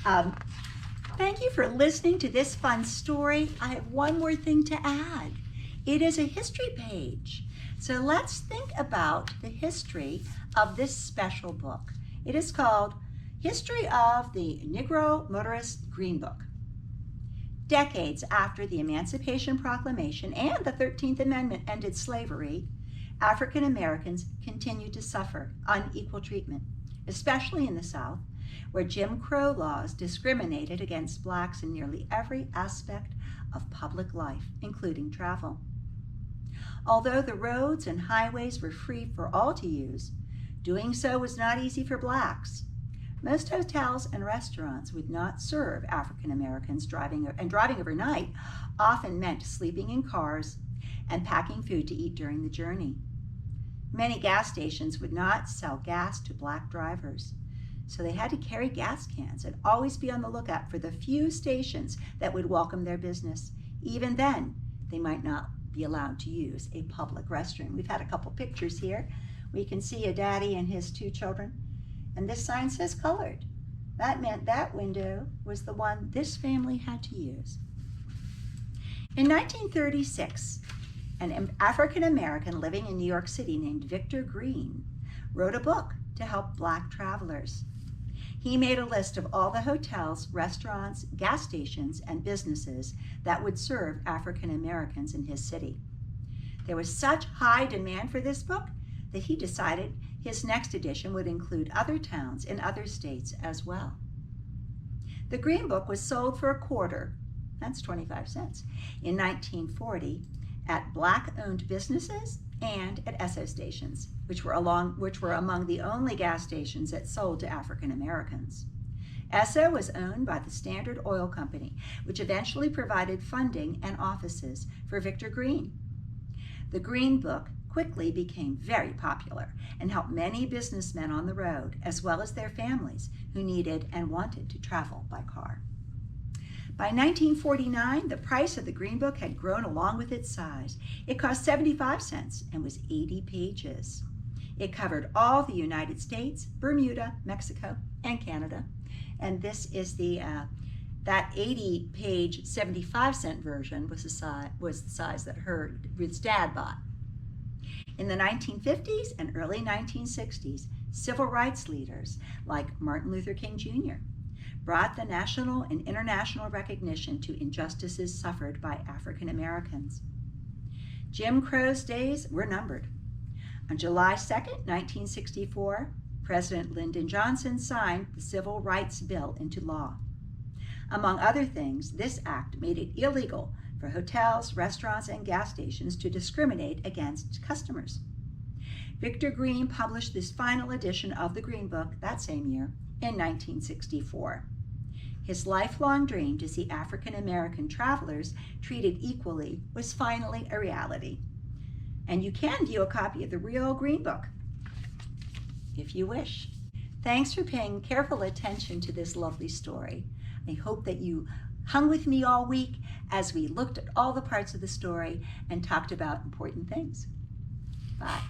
Um, Thank you for listening to this fun story. I have one more thing to add. It is a history page. So let's think about the history of this special book. It is called History of the Negro Motorist Green Book. Decades after the Emancipation Proclamation and the 13th Amendment ended slavery, African Americans continued to suffer unequal treatment, especially in the South, where Jim Crow laws discriminated against blacks in nearly every aspect of public life, including travel. Although the roads and highways were free for all to use, doing so was not easy for blacks. Most hotels and restaurants would not serve African Americans, driving overnight often meant sleeping in cars and packing food to eat during the journey. Many gas stations would not sell gas to black drivers, so they had to carry gas cans and always be on the lookout for the few stations that would welcome their business. Even then, they might not be allowed to use a public restroom. We've had a couple pictures here. We can see a daddy and his two children, and this sign says colored. That meant that window was the one this family had to use. In 1936, an African American living in New York City named Victor Green wrote a book to help black travelers. He made a list of all the hotels, restaurants, gas stations, and businesses that would serve African Americans in his city. There was such high demand for this book that he decided his next edition would include other towns in other states as well. The Green Book was sold for a quarter, that's 25 cents, in 1940 at black-owned businesses and at Esso stations, which were among the only gas stations that sold to African Americans. Esso was owned by the Standard Oil Company, which eventually provided funding and offices for Victor Green. The Green Book quickly became very popular and helped many businessmen on the road, as well as their families who needed and wanted to travel by car. By 1949, the price of the Green Book had grown along with its size. It cost 75 cents and was 80 pages. It covered all the United States, Bermuda, Mexico, and Canada. And this is that 80-page, 75-cent version was the size that Ruth's dad bought. In the 1950s and early 1960s, civil rights leaders like Martin Luther King Jr. brought the national and international recognition to injustices suffered by African Americans. Jim Crow's days were numbered. On July 2, 1964, President Lyndon Johnson signed the Civil Rights Bill into law. Among other things, this act made it illegal for hotels, restaurants, and gas stations to discriminate against customers. Victor Green published this final edition of the Green Book that same year in 1964. His lifelong dream to see African American travelers treated equally was finally a reality. And you can view a copy of the real Green Book if you wish. Thanks for paying careful attention to this lovely story. I hope that you hung with me all week as we looked at all the parts of the story and talked about important things. Bye.